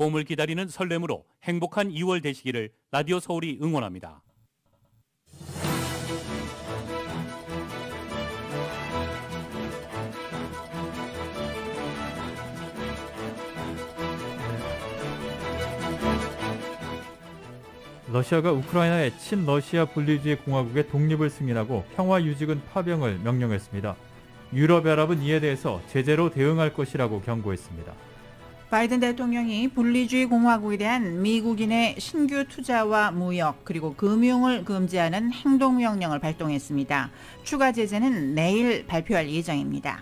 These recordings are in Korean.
봄을 기다리는 설렘으로 행복한 2월 되시기를 라디오 서울이 응원합니다. 러시아가 우크라이나의 친러시아 분리주의 공화국의 독립을 승인하고 평화유지군 파병을 명령했습니다. 유럽연합은 이에 대해서 제재로 대응할 것이라고 경고했습니다. 바이든 대통령이 분리주의 공화국에 대한 미국인의 신규 투자와 무역 그리고 금융을 금지하는 행동명령을 발동했습니다. 추가 제재는 내일 발표할 예정입니다.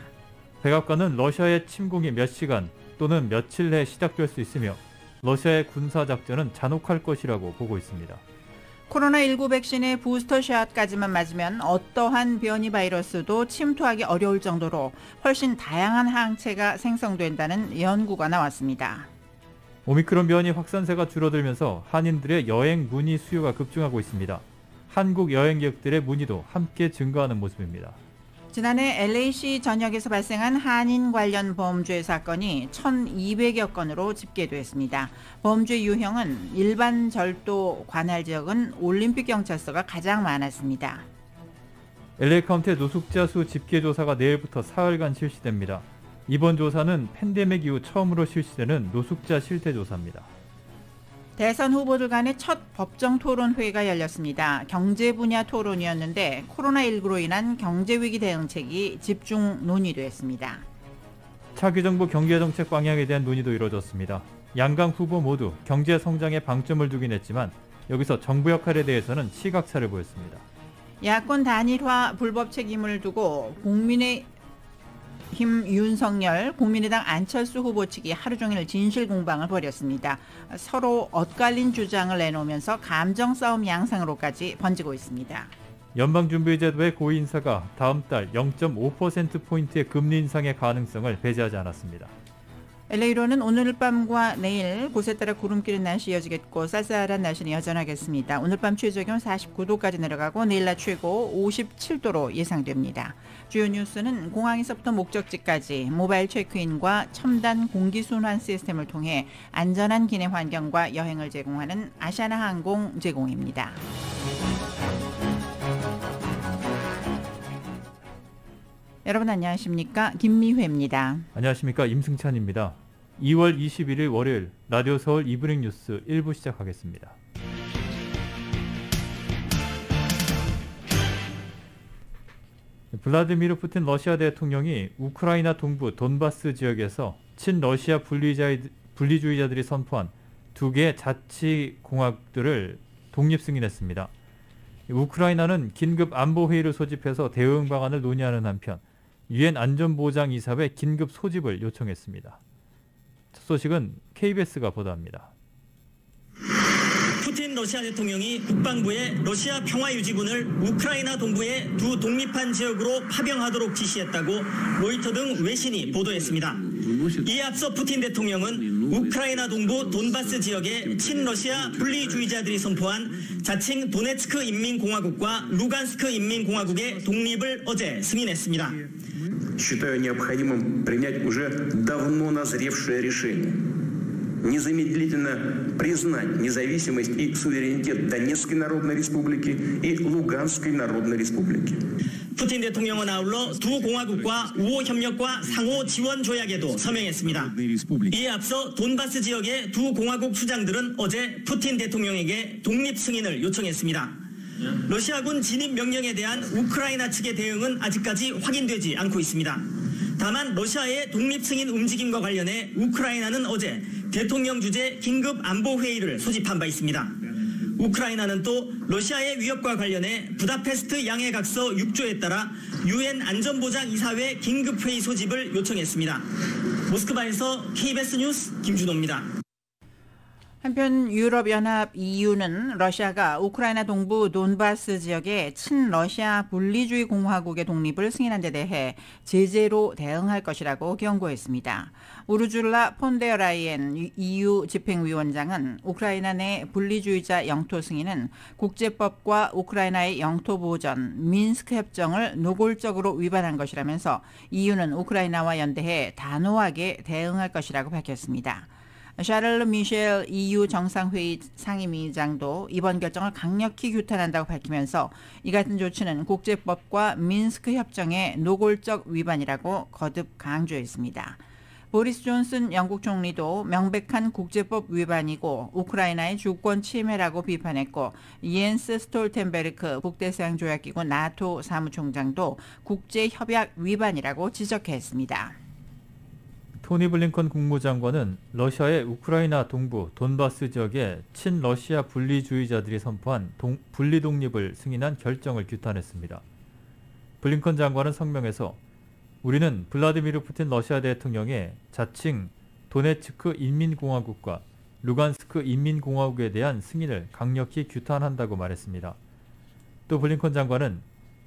백악관은 러시아의 침공이 몇 시간 또는 며칠 내에 시작될 수 있으며 러시아의 군사작전은 잔혹할 것이라고 보고 있습니다. 코로나19 백신의 부스터샷까지만 맞으면 어떠한 변이 바이러스도 침투하기 어려울 정도로 훨씬 다양한 항체가 생성된다는 연구가 나왔습니다. 오미크론 변이 확산세가 줄어들면서 한인들의 여행 문의 수요가 급증하고 있습니다. 한국 여행객들의 문의도 함께 증가하는 모습입니다. 지난해 LA시 전역에서 발생한 한인 관련 범죄 사건이 1,200여 건으로 집계됐습니다. 범죄 유형은 일반 절도 관할 지역은 올림픽 경찰서가 가장 많았습니다. LA 카운티 노숙자 수 집계 조사가 내일부터 사흘간 실시됩니다. 이번 조사는 팬데믹 이후 처음으로 실시되는 노숙자 실태 조사입니다. 대선 후보들 간의 첫 법정 토론회가 열렸습니다. 경제 분야 토론이었는데 코로나19로 인한 경제위기 대응책이 집중 논의됐습니다. 차기 정부 경제정책 방향에 대한 논의도 이루어졌습니다. 양강 후보 모두 경제 성장에 방점을 두긴 했지만 여기서 정부 역할에 대해서는 시각차를 보였습니다. 야권 단일화 불법 책임을 두고 국민의힘 윤석열, 국민의당 안철수 후보 측이 하루 종일 진실 공방을 벌였습니다. 서로 엇갈린 주장을 내놓으면서 감정 싸움 양상으로까지 번지고 있습니다. 연방준비제도의 고위 인사가 다음 달 0.5%포인트의 금리 인상의 가능성을 배제하지 않았습니다. LA로는 오늘 밤과 내일 곳에 따라 구름 끼는 날씨 이어지겠고 쌀쌀한 날씨는 여전하겠습니다. 오늘 밤 최저기온 49도까지 내려가고 내일 낮 최고 57도로 예상됩니다. 주요 뉴스는 공항에서부터 목적지까지 모바일 체크인과 첨단 공기순환 시스템을 통해 안전한 기내 환경과 여행을 제공하는 아시아나 항공 제공입니다. 여러분 안녕하십니까? 김미회입니다. 안녕하십니까? 임승찬입니다. 2월 21일 월요일 라디오 서울 이브닝 뉴스 1부 시작하겠습니다. 블라디미르 푸틴 러시아 대통령이 우크라이나 동부 돈바스 지역에서 친러시아 분리주의자들이 선포한 두 개의 자치공화국들을 독립 승인했습니다. 우크라이나는 긴급 안보회의를 소집해서 대응 방안을 논의하는 한편 유엔 안전보장이사회 긴급 소집을 요청했습니다. 첫 소식은 KBS가 보도합니다. 푸틴 러시아 대통령이 국방부에 러시아 평화유지군을 우크라이나 동부의 두 독립한 지역으로 파병하도록 지시했다고 로이터 등 외신이 보도했습니다. 이에 앞서 푸틴 대통령은 우크라이나 동부 돈바스 지역의 친러시아 분리주의자들이 선포한 자칭 도네츠크 인민공화국과 루간스크 인민공화국의 독립을 어제 승인했습니다. Считаю необходимым принять уже давно назревшее решение. Незамедлительно признать независимость и суверенитет Донецкой Народной Республики и Луганской Народной Республики. 푸틴 대통령은 아울러 두 공화국과 우호 협력과 상호 지원 조약에도 서명했습니다. 이에 앞서 돈바스 지역의 두 공화국 수장들은 어제 푸틴 대통령에게 독립 승인을 요청했습니다. 러시아군 진입 명령에 대한 우크라이나 측의 대응은 아직까지 확인되지 않고 있습니다. 다만 러시아의 독립 승인 움직임과 관련해 우크라이나는 어제 대통령 주재 긴급 안보회의를 소집한 바 있습니다. 우크라이나는 또 러시아의 위협과 관련해 부다페스트 양해각서 6조에 따라 유엔 안전보장이사회 긴급회의 소집을 요청했습니다. 모스크바에서 KBS 뉴스 김준호입니다. 한편 유럽연합 EU는 러시아가 우크라이나 동부 돈바스 지역의 친러시아 분리주의 공화국의 독립을 승인한 데 대해 제재로 대응할 것이라고 경고했습니다. 우르줄라 폰데어라이엔 EU 집행위원장은 우크라이나 내 분리주의자 영토 승인은 국제법과 우크라이나의 영토 보전, 민스크 협정을 노골적으로 위반한 것이라면서 EU는 우크라이나와 연대해 단호하게 대응할 것이라고 밝혔습니다. 샤를르 미셸 EU 정상회의 상임위장도 이번 결정을 강력히 규탄한다고 밝히면서 이 같은 조치는 국제법과 민스크 협정의 노골적 위반이라고 거듭 강조했습니다. 보리스 존슨 영국 총리도 명백한 국제법 위반이고 우크라이나의 주권 침해라고 비판했고 이엔스 스톨텐베르크 북대서양조약기구 나토 사무총장도 국제협약 위반이라고 지적했습니다. 토니 블링컨 국무장관은 러시아의 우크라이나 동부 돈바스 지역에 친러시아 분리주의자들이 선포한 분리 독립을 승인한 결정을 규탄했습니다. 블링컨 장관은 성명에서 우리는 블라디미르 푸틴 러시아 대통령의 자칭 도네츠크 인민공화국과 루간스크 인민공화국에 대한 승인을 강력히 규탄한다고 말했습니다. 또 블링컨 장관은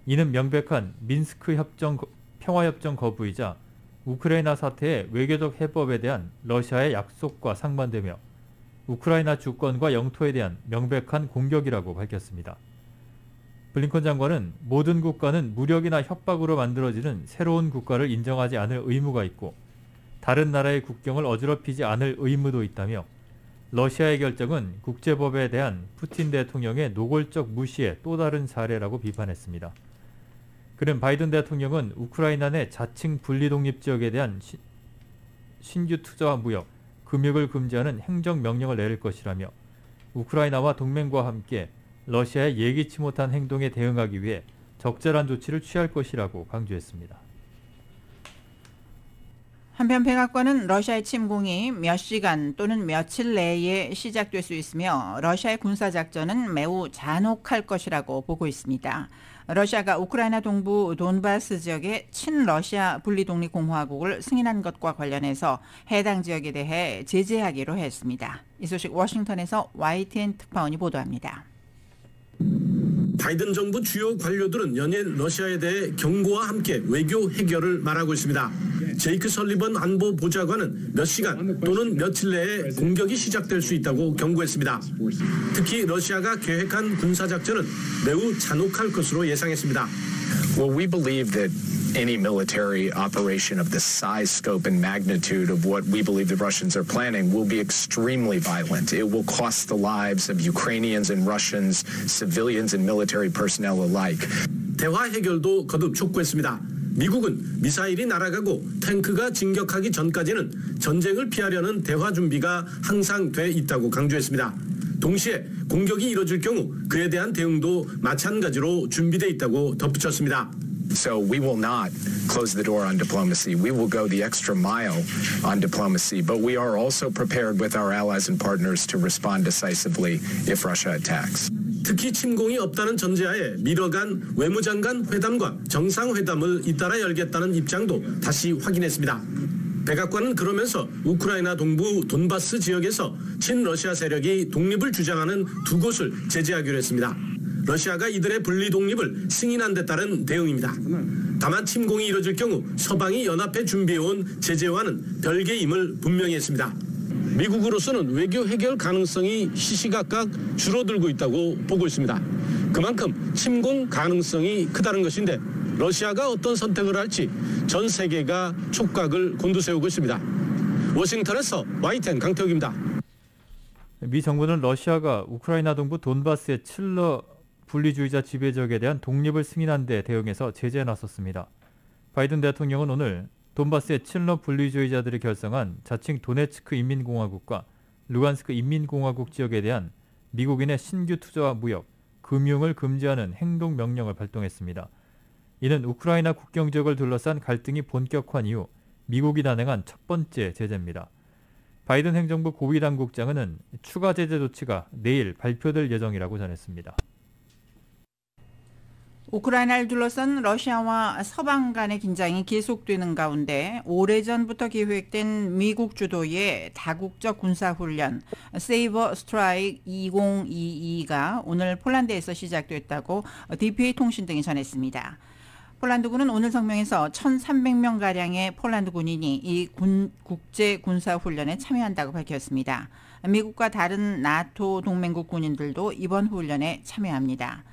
이는 명백한 민스크 협정 평화협정 거부이자 우크라이나 사태의 외교적 해법에 대한 러시아의 약속과 상반되며 우크라이나 주권과 영토에 대한 명백한 공격이라고 밝혔습니다. 블링컨 장관은 모든 국가는 무력이나 협박으로 만들어지는 새로운 국가를 인정하지 않을 의무가 있고 다른 나라의 국경을 어지럽히지 않을 의무도 있다며 러시아의 결정은 국제법에 대한 푸틴 대통령의 노골적 무시의 또 다른 사례라고 비판했습니다. 그는 바이든 대통령은 우크라이나 내 자칭 분리독립지역에 대한 신규 투자와 무역, 금융을 금지하는 행정명령을 내릴 것이라며 우크라이나와 동맹과 함께 러시아의 예기치 못한 행동에 대응하기 위해 적절한 조치를 취할 것이라고 강조했습니다. 한편 백악관은 러시아의 침공이 몇 시간 또는 며칠 내에 시작될 수 있으며 러시아의 군사작전은 매우 잔혹할 것이라고 보고 있습니다. 러시아가 우크라이나 동부 돈바스 지역의 친러시아 분리독립공화국을 승인한 것과 관련해서 해당 지역에 대해 제재하기로 했습니다. 이 소식 워싱턴에서 YTN 특파원이 보도합니다. 바이든 정부 주요 관료들은 연일 러시아에 대해 경고와 함께 외교 해결을 말하고 있습니다. 제이크 설리번 안보 보좌관은 몇 시간 또는 며칠 내에 공격이 시작될 수 있다고 경고했습니다. 특히 러시아가 계획한 군사작전은 매우 잔혹할 것으로 예상했습니다. Well, we believe that any military operation of the size, scope, and magnitude of what we believe the Russians are planning will be extremely violent. It will cost the lives of Ukrainians and Russians, civilians and military personnel alike. 대화 해결도 거듭 촉구했습니다. 미국은 미사일이 날아가고 탱크가 진격하기 전까지는 전쟁을 피하려는 대화 준비가 항상 돼 있다고 강조했습니다. 동시에 공격이 이뤄질 경우 그에 대한 대응도 마찬가지로 준비돼 있다고 덧붙였습니다. So we will not close the door on diplomacy. We will go the extra mile on diplomacy, but we are also prepared with our allies and partners to respond decisively if Russia attacks. 특히 침공이 없다는 전제하에 미러 간 외무장관 회담과 정상회담을 잇따라 열겠다는 입장도 다시 확인했습니다. 백악관은 그러면서 우크라이나 동부 돈바스 지역에서 친러시아 세력이 독립을 주장하는 두 곳을 제재하기로 했습니다. 러시아가 이들의 분리 독립을 승인한 데 따른 대응입니다. 다만 침공이 이뤄질 경우 서방이 연합해 준비해온 제재와는 별개임을 분명히 했습니다. 미국으로서는 외교 해결 가능성이 시시각각 줄어들고 있다고 보고 있습니다. 그만큼 침공 가능성이 크다는 것인데 러시아가 어떤 선택을 할지 전 세계가 촉각을 곤두세우고 있습니다. 워싱턴에서 YTN 강태욱입니다. 미 정부는 러시아가 우크라이나 동부 돈바스의 칠러 분리주의자 지배지역에 대한 독립을 승인한 데 대응해서 제재에 나섰습니다. 바이든 대통령은 오늘 돈바스의 칠러 분리주의자들이 결성한 자칭 도네츠크 인민공화국과 루간스크 인민공화국 지역에 대한 미국인의 신규 투자와 무역, 금융을 금지하는 행동명령을 발동했습니다. 이는 우크라이나 국경 지역을 둘러싼 갈등이 본격화한 이후 미국이 단행한 첫 번째 제재입니다. 바이든 행정부 고위당국장은 추가 제재 조치가 내일 발표될 예정이라고 전했습니다. 우크라이나를 둘러싼 러시아와 서방 간의 긴장이 계속되는 가운데 오래전부터 계획된 미국 주도의 다국적 군사훈련 세이버 스트라이크 2022가 오늘 폴란드에서 시작됐다고 DPA 통신 등이 전했습니다. 폴란드군은 오늘 성명에서 1,300명가량의 폴란드 군인이 이 국제 군사훈련에 참여한다고 밝혔습니다. 미국과 다른 나토 동맹국 군인들도 이번 훈련에 참여합니다.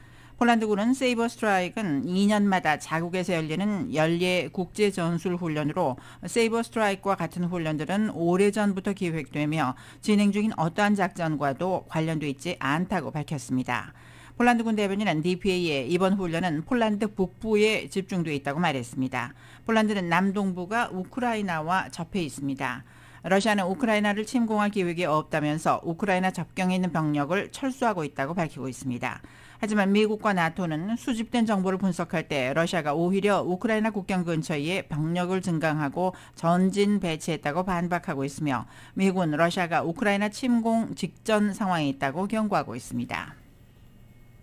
폴란드군은 세이버 스트라이크는 2년마다 자국에서 열리는 연례 국제 전술 훈련으로 세이버 스트라이크와 같은 훈련들은 오래전부터 기획되며 진행 중인 어떠한 작전과도 관련돼 있지 않다고 밝혔습니다. 폴란드군 대변인은 DPA에 이번 훈련은 폴란드 북부에 집중돼 있다고 말했습니다. 폴란드는 남동부가 우크라이나와 접해 있습니다. 러시아는 우크라이나를 침공할 계획이 없다면서 우크라이나 접경에 있는 병력을 철수하고 있다고 밝히고 있습니다. 하지만 미국과 나토는 수집된 정보를 분석할 때 러시아가 오히려 우크라이나 국경 근처에 병력을 증강하고 전진 배치했다고 반박하고 있으며 미국은 러시아가 우크라이나 침공 직전 상황에 있다고 경고하고 있습니다.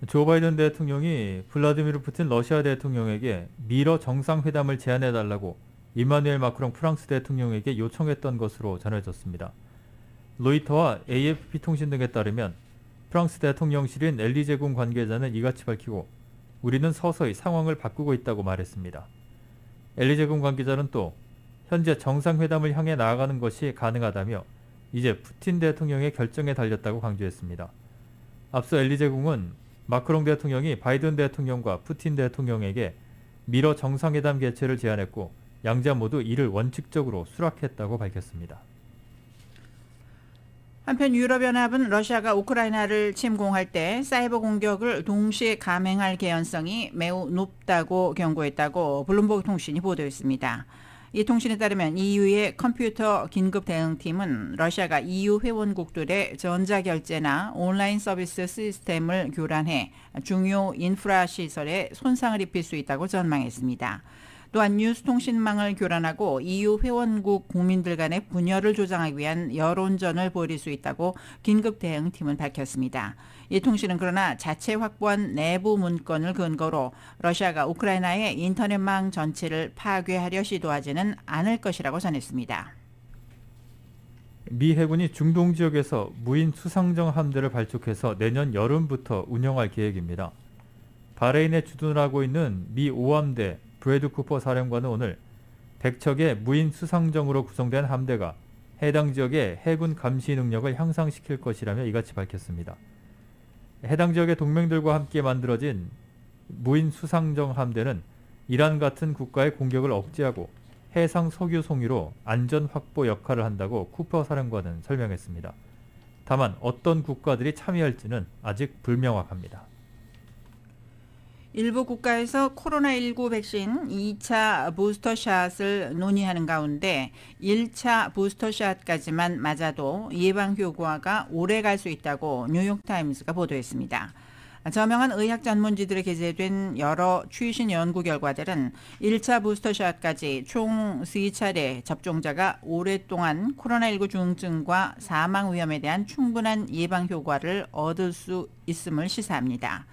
조 바이든 대통령이 블라디미르 푸틴 러시아 대통령에게 미러 정상회담을 제안해달라고 이마누엘 마크롱 프랑스 대통령에게 요청했던 것으로 전해졌습니다. 로이터와 AFP 통신 등에 따르면 프랑스 대통령실인 엘리제궁 관계자는 이같이 밝히고 우리는 서서히 상황을 바꾸고 있다고 말했습니다. 엘리제궁 관계자는 또 현재 정상회담을 향해 나아가는 것이 가능하다며 이제 푸틴 대통령의 결정에 달렸다고 강조했습니다. 앞서 엘리제궁은 마크롱 대통령이 바이든 대통령과 푸틴 대통령에게 미러 정상회담 개최를 제안했고 양자 모두 이를 원칙적으로 수락했다고 밝혔습니다. 한편 유럽연합은 러시아가 우크라이나를 침공할 때 사이버 공격을 동시에 감행할 개연성이 매우 높다고 경고했다고 블룸버그 통신이 보도했습니다. 이 통신에 따르면 EU의 컴퓨터 긴급 대응팀은 러시아가 EU 회원국들의 전자결제나 온라인 서비스 시스템을 교란해 중요 인프라 시설에 손상을 입힐 수 있다고 전망했습니다. 또한 뉴스통신망을 교란하고 EU 회원국 국민들 간의 분열을 조장하기 위한 여론전을 벌일 수 있다고 긴급 대응팀은 밝혔습니다. 이 통신은 그러나 자체 확보한 내부 문건을 근거로 러시아가 우크라이나의 인터넷망 전체를 파괴하려 시도하지는 않을 것이라고 전했습니다. 미 해군이 중동 지역에서 무인 수상정 함대를 발족해서 내년 여름부터 운영할 계획입니다. 바레인에 주둔을 하고 있는 미 5함대 브래드 쿠퍼 사령관은 오늘 100척의 무인 수상정으로 구성된 함대가 해당 지역의 해군 감시 능력을 향상시킬 것이라며 이같이 밝혔습니다. 해당 지역의 동맹들과 함께 만들어진 무인 수상정 함대는 이란 같은 국가의 공격을 억제하고 해상 석유 송유로 안전 확보 역할을 한다고 쿠퍼 사령관은 설명했습니다. 다만 어떤 국가들이 참여할지는 아직 불명확합니다. 일부 국가에서 코로나19 백신 2차 부스터샷을 논의하는 가운데 1차 부스터샷까지만 맞아도 예방 효과가 오래 갈 수 있다고 뉴욕타임스가 보도했습니다. 저명한 의학 전문지들에 게재된 여러 최신 연구 결과들은 1차 부스터샷까지 총 3차례 접종자가 오랫동안 코로나19 중증과 사망 위험에 대한 충분한 예방 효과를 얻을 수 있음을 시사합니다.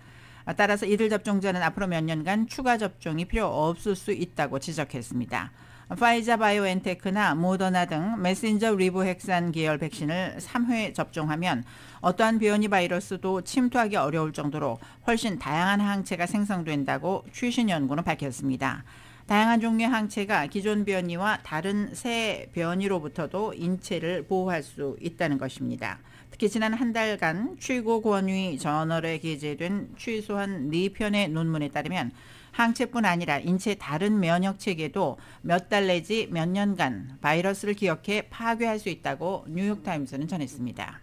따라서 이들 접종자는 앞으로 몇 년간 추가 접종이 필요 없을 수 있다고 지적했습니다. 파이자 바이오엔테크나 모더나 등 메신저 리보핵산 계열 백신을 3회 접종하면 어떠한 변이 바이러스도 침투하기 어려울 정도로 훨씬 다양한 항체가 생성된다고 최신 연구는 밝혔습니다. 다양한 종류의 항체가 기존 변이와 다른 새 변이로부터도 인체를 보호할 수 있다는 것입니다. 특히 지난 한 달간 최고 권위 저널에 게재된 최소한 4편의 논문에 따르면 항체뿐 아니라 인체의 다른 면역 체계도 몇 달 내지 몇 년간 바이러스를 기억해 파괴할 수 있다고 뉴욕타임스는 전했습니다.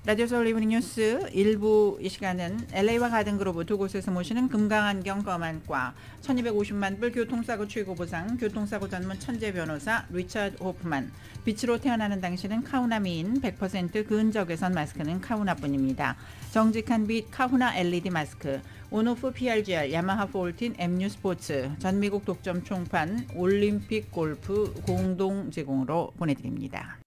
라디오 서울 이브닝 뉴스 1부 이 시간은 LA와 가든그로브 두 곳에서 모시는 금강안경 검안과 1250만 불 교통사고 최고보상 교통사고 전문 천재 변호사 리처드 호프만, 빛으로 태어나는 당신은 카우나 미인 100% 근적외선 마스크는 카우나뿐입니다. 정직한 빛 카우나 LED 마스크, 온오프 PRGR 야마하 폴틴 MU 스포츠, 전미국 독점 총판 올림픽 골프 공동 제공으로 보내드립니다.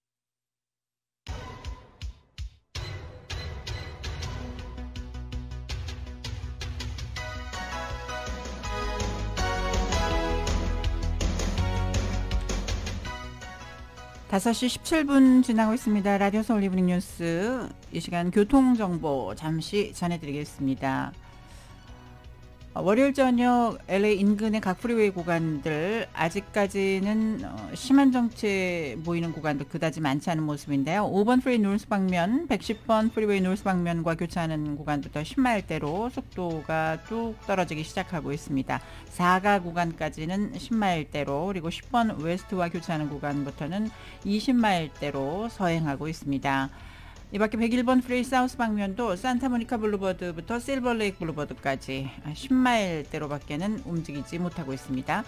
다섯 시 17분 지나고 있습니다. 라디오 서울 이브닝 뉴스 이 시간 교통정보 잠시 전해드리겠습니다. 월요일 저녁 LA 인근의 각 프리웨이 구간들 아직까지는 심한 정체 보이는 구간도 그다지 많지 않은 모습인데요. 5번 프리웨이 노스 방면, 110번 프리웨이 노스 방면과 교차하는 구간부터 10마일대로 속도가 뚝 떨어지기 시작하고 있습니다. 4가 구간까지는 10마일대로, 그리고 10번 웨스트와 교차하는 구간부터는 20마일대로 서행하고 있습니다. 이 밖에 101번 프레이 사우스 방면도 산타모니카 블루버드부터 실버레이크 블루버드까지 10마일대로밖에는 움직이지 못하고 있습니다.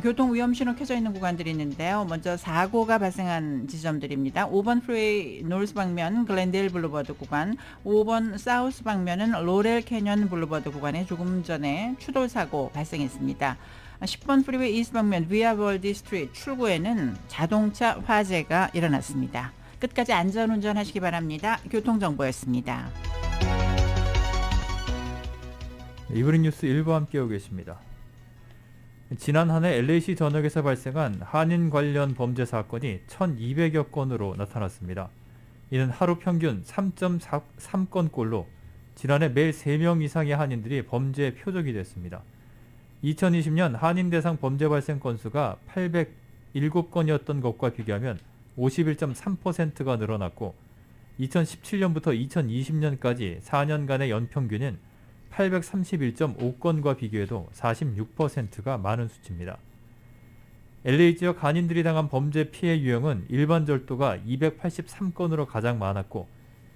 교통 위험 신호 켜져 있는 구간들이 있는데요. 먼저 사고가 발생한 지점들입니다. 5번 프레이 노스 방면 글렌데일 블루버드 구간, 5번 사우스 방면은 로렐 캐년 블루버드 구간에 조금 전에 추돌 사고 발생했습니다. 10번 프리웨이 이스트 방면 위아 월디 스트리트 출구에는 자동차 화재가 일어났습니다. 끝까지 안전운전 하시기 바랍니다. 교통정보였습니다. 이브닝 뉴스 1부 함께하고 계십니다. 지난 한 해 LA시 전역에서 발생한 한인 관련 범죄 사건이 1200여 건으로 나타났습니다. 이는 하루 평균 3.3건꼴로 지난해 매일 3명 이상의 한인들이 범죄의 표적이 됐습니다. 2020년 한인 대상 범죄 발생 건수가 807건이었던 것과 비교하면 51.3%가 늘어났고 2017년부터 2020년까지 4년간의 연평균인 831.5건과 비교해도 46%가 많은 수치입니다. LA 지역 한인들이 당한 범죄 피해 유형은 일반 절도가 283건으로 가장 많았고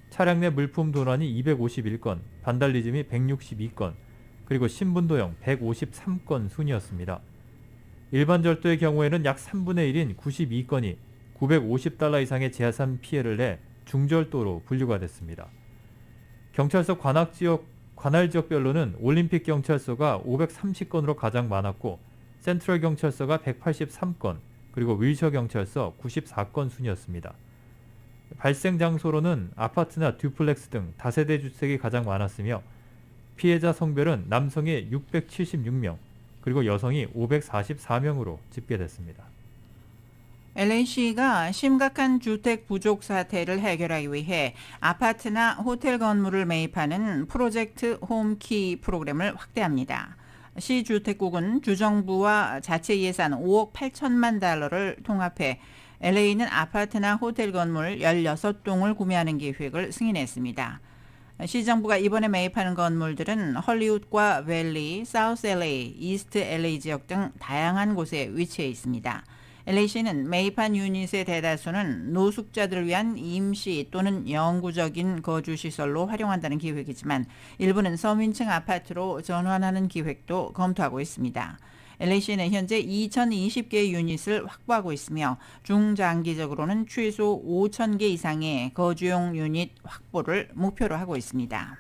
차량 내 물품 도난이 251건, 반달리즘이 162건, 그리고 신분도용 153건 순이었습니다. 일반 절도의 경우에는 약 3분의 1인 92건이 $950 이상의 재산 피해를 내 중절도로 분류가 됐습니다. 경찰서 관할 지역별로는 올림픽 경찰서가 530건으로 가장 많았고 센트럴 경찰서가 183건, 그리고 윌셔 경찰서 94건 순이었습니다. 발생 장소로는 아파트나 듀플렉스 등 다세대 주택이 가장 많았으며 피해자 성별은 남성이 676명, 그리고 여성이 544명으로 집계됐습니다. LA시가 심각한 주택 부족 사태를 해결하기 위해 아파트나 호텔 건물을 매입하는 프로젝트 홈키 프로그램을 확대합니다. 시 주택국은 주정부와 자체 예산 5억 8천만 달러를 통합해 LA는 아파트나 호텔 건물 16동을 구매하는 계획을 승인했습니다. 시정부가 이번에 매입하는 건물들은 헐리우드과 밸리, 사우스 LA, 이스트 LA 지역 등 다양한 곳에 위치해 있습니다. LA시는 매입한 유닛의 대다수는 노숙자들을 위한 임시 또는 영구적인 거주시설로 활용한다는 계획이지만 일부는 서민층 아파트로 전환하는 계획도 검토하고 있습니다. LA시는 현재 2020개의 유닛을 확보하고 있으며 중장기적으로는 최소 5,000개 이상의 거주용 유닛 확보를 목표로 하고 있습니다.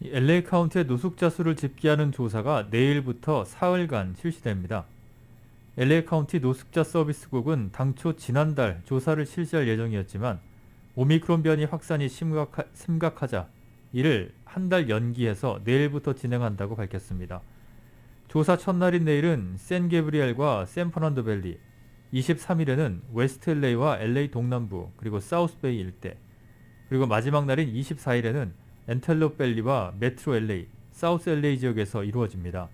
LA 카운티의 노숙자 수를 집계하는 조사가 내일부터 사흘간 실시됩니다. LA 카운티 노숙자 서비스국은 당초 지난달 조사를 실시할 예정이었지만 오미크론 변이 확산이 심각하자 이를 한 달 연기해서 내일부터 진행한다고 밝혔습니다. 조사 첫날인 내일은 샌 게브리엘과 샌퍼난도 밸리, 23일에는 웨스트 LA와 LA 동남부 그리고 사우스베이 일대, 그리고 마지막 날인 24일에는 엔텔롭 밸리와 메트로 LA, 사우스 LA 지역에서 이루어집니다.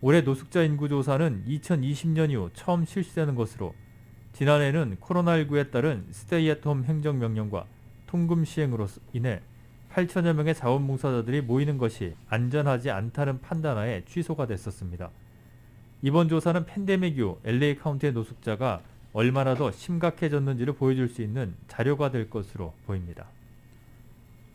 올해 노숙자 인구 조사는 2020년 이후 처음 실시되는 것으로 지난해에는 코로나19에 따른 스테이 앳홈 행정명령과 통금 시행으로 인해 8천여 명의 자원봉사자들이 모이는 것이 안전하지 않다는 판단하에 취소가 됐었습니다. 이번 조사는 팬데믹 이후 LA 카운티의 노숙자가 얼마나 더 심각해졌는지를 보여줄 수 있는 자료가 될 것으로 보입니다.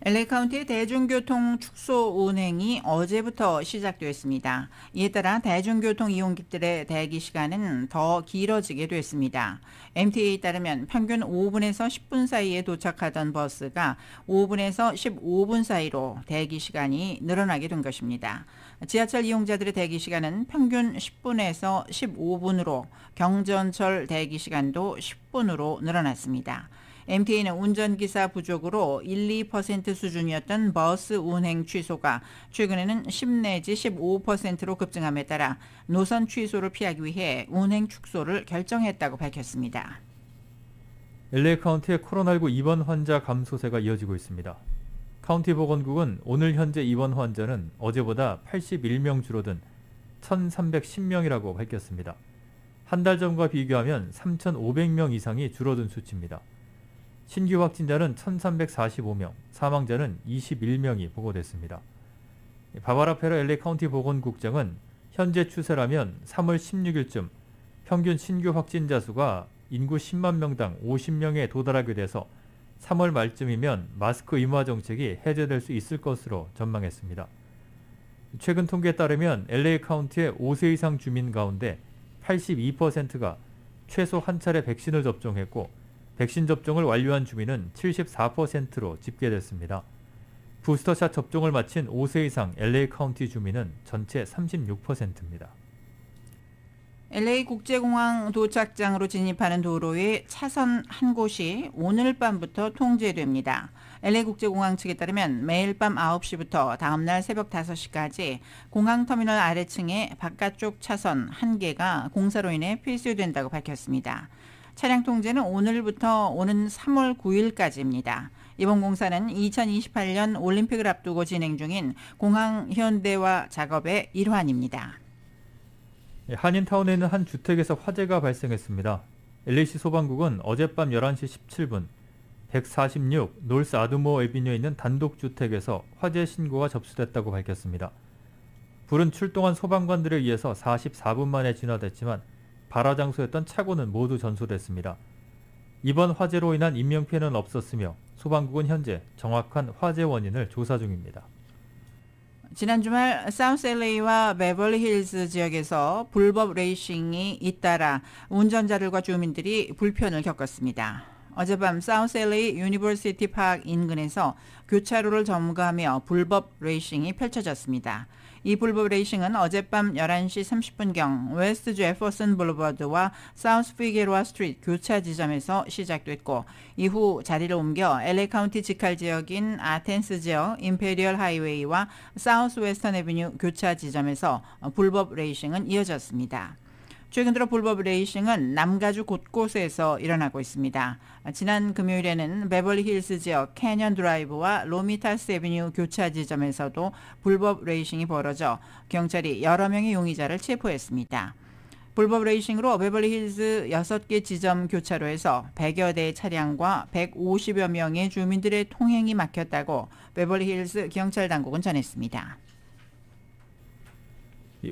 LA 카운티의 대중교통 축소 운행이 어제부터 시작됐습니다. 이에 따라 대중교통 이용객들의 대기 시간은 더 길어지게 됐습니다. MTA에 따르면 평균 5분에서 10분 사이에 도착하던 버스가 5분에서 15분 사이로 대기 시간이 늘어나게 된 것입니다. 지하철 이용자들의 대기 시간은 평균 10분에서 15분으로 경전철 대기 시간도 10분으로 늘어났습니다. MTA는 운전기사 부족으로 1-2% 수준이었던 버스 운행 취소가 최근에는 10 내지 15%로 급증함에 따라 노선 취소를 피하기 위해 운행 축소를 결정했다고 밝혔습니다. LA 카운티의 코로나19 입원 환자 감소세가 이어지고 있습니다. 카운티 보건국은 오늘 현재 입원 환자는 어제보다 81명 줄어든 1,310명이라고 밝혔습니다. 한 달 전과 비교하면 3,500명 이상이 줄어든 수치입니다. 신규 확진자는 1,345명, 사망자는 21명이 보고됐습니다. 바바라 페러 LA 카운티 보건국장은 현재 추세라면 3월 16일쯤 평균 신규 확진자 수가 인구 10만 명당 50명에 도달하게 돼서 3월 말쯤이면 마스크 의무화 정책이 해제될 수 있을 것으로 전망했습니다. 최근 통계에 따르면 LA 카운티의 5세 이상 주민 가운데 82%가 최소 한 차례 백신을 접종했고 백신 접종을 완료한 주민은 74%로 집계됐습니다. 부스터샷 접종을 마친 5세 이상 LA 카운티 주민은 전체 36%입니다. LA 국제공항 도착장으로 진입하는 도로의 차선 한 곳이 오늘 밤부터 통제됩니다. LA 국제공항 측에 따르면 매일 밤 9시부터 다음날 새벽 5시까지 공항터미널 아래층의 바깥쪽 차선 한 개가 공사로 인해 필수된다고 밝혔습니다. 차량 통제는 오늘부터 오는 3월 9일까지입니다. 이번 공사는 2028년 올림픽을 앞두고 진행 중인 공항 현대화 작업의 일환입니다. 한인타운에 있는 한 주택에서 화재가 발생했습니다. LA시 소방국은 어젯밤 11시 17분 146 놀스 아드모어 애비뉴에 있는 단독주택에서 화재 신고가 접수됐다고 밝혔습니다. 불은 출동한 소방관들에 의해서 44분 만에 진화됐지만 발화 장소였던 차고는 모두 전소됐습니다. 이번 화재로 인한 인명피해는 없었으며 소방국은 현재 정확한 화재 원인을 조사 중입니다. 지난 주말 사우스 LA와 베벌리 힐즈 지역에서 불법 레이싱이 잇따라 운전자들과 주민들이 불편을 겪었습니다. 어젯밤 사우스 LA 유니버시티 파크 인근에서 교차로를 점거하며 불법 레이싱이 펼쳐졌습니다. 이 불법 레이싱은 어젯밤 11시 30분경 웨스트 제퍼슨 블루버드와 사우스 피게로아 스트리트 교차 지점에서 시작됐고 이후 자리를 옮겨 LA 카운티 직할 지역인 아텐스 지역 임페리얼 하이웨이와 사우스 웨스턴 애비뉴 교차 지점에서 불법 레이싱은 이어졌습니다. 최근 들어 불법 레이싱은 남가주 곳곳에서 일어나고 있습니다. 지난 금요일에는 베벌리 힐스 지역 캐년 드라이브와 로미타스 애비뉴 교차 지점에서도 불법 레이싱이 벌어져 경찰이 여러 명의 용의자를 체포했습니다. 불법 레이싱으로 베벌리 힐스 6개 지점 교차로에서 100여 대의 차량과 150여 명의 주민들의 통행이 막혔다고 베벌리 힐스 경찰 당국은 전했습니다.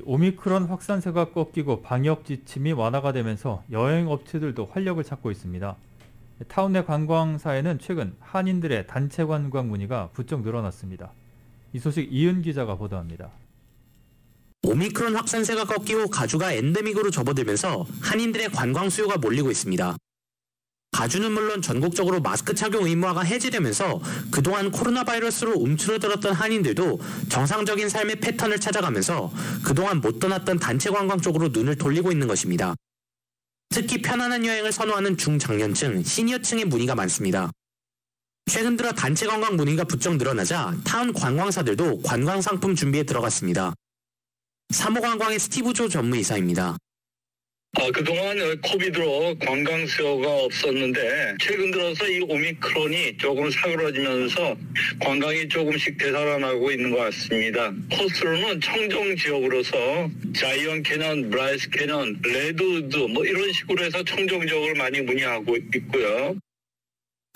오미크론 확산세가 꺾이고 방역 지침이 완화가 되면서 여행업체들도 활력을 찾고 있습니다. 타운 내 관광사에는 최근 한인들의 단체 관광 문의가 부쩍 늘어났습니다. 이 소식 이은 기자가 보도합니다. 오미크론 확산세가 꺾이고 가주가 엔데믹으로 접어들면서 한인들의 관광 수요가 몰리고 있습니다. 가주는 물론 전국적으로 마스크 착용 의무화가 해제되면서 그동안 코로나 바이러스로 움츠러들었던 한인들도 정상적인 삶의 패턴을 찾아가면서 그동안 못 떠났던 단체 관광 쪽으로 눈을 돌리고 있는 것입니다. 특히 편안한 여행을 선호하는 중장년층, 시니어층의 문의가 많습니다. 최근 들어 단체 관광 문의가 부쩍 늘어나자 타운 관광사들도 관광 상품 준비에 들어갔습니다. 사모관광의 스티브 조 전무이사입니다. 그동안 코비드로 관광 수요가 없었는데 최근 들어서 이 오미크론이 조금 사그러지면서 관광이 조금씩 되살아나고 있는 것 같습니다. 코스로는 청정 지역으로서 자이언 캐년, 브라이스 캐년, 레드우드 이런 식으로 해서 청정 지역을 많이 문의하고 있고요.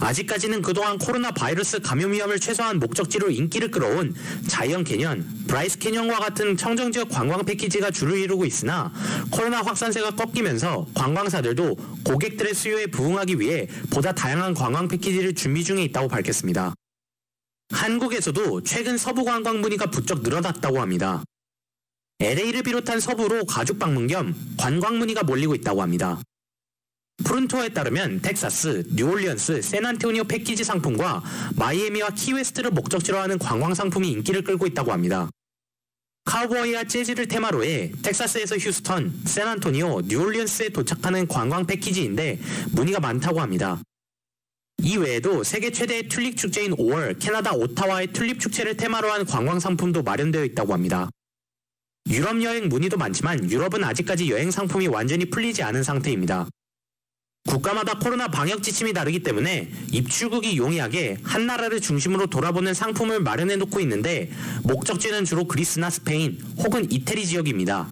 아직까지는 그동안 코로나 바이러스 감염 위험을 최소화한 목적지로 인기를 끌어온 자이언 캐년, 브라이스 캐년과 같은 청정지역 관광 패키지가 주를 이루고 있으나 코로나 확산세가 꺾이면서 관광사들도 고객들의 수요에 부응하기 위해 보다 다양한 관광 패키지를 준비 중에 있다고 밝혔습니다. 한국에서도 최근 서부 관광 문의가 부쩍 늘어났다고 합니다. LA를 비롯한 서부로 가족 방문 겸 관광 문의가 몰리고 있다고 합니다. 푸른투어에 따르면 텍사스, 뉴올리언스, 샌안토니오 패키지 상품과 마이애미와 키웨스트를 목적지로 하는 관광 상품이 인기를 끌고 있다고 합니다. 카우보이와 재즈를 테마로 해 텍사스에서 휴스턴, 샌안토니오, 뉴올리언스에 도착하는 관광 패키지인데 문의가 많다고 합니다. 이 외에도 세계 최대의 튤립 축제인 5월 캐나다 오타와의 튤립 축제를 테마로 한 관광 상품도 마련되어 있다고 합니다. 유럽 여행 문의도 많지만 유럽은 아직까지 여행 상품이 완전히 풀리지 않은 상태입니다. 국가마다 코로나 방역 지침이 다르기 때문에 입출국이 용이하게 한 나라를 중심으로 돌아보는 상품을 마련해 놓고 있는데 목적지는 주로 그리스나 스페인 혹은 이태리 지역입니다.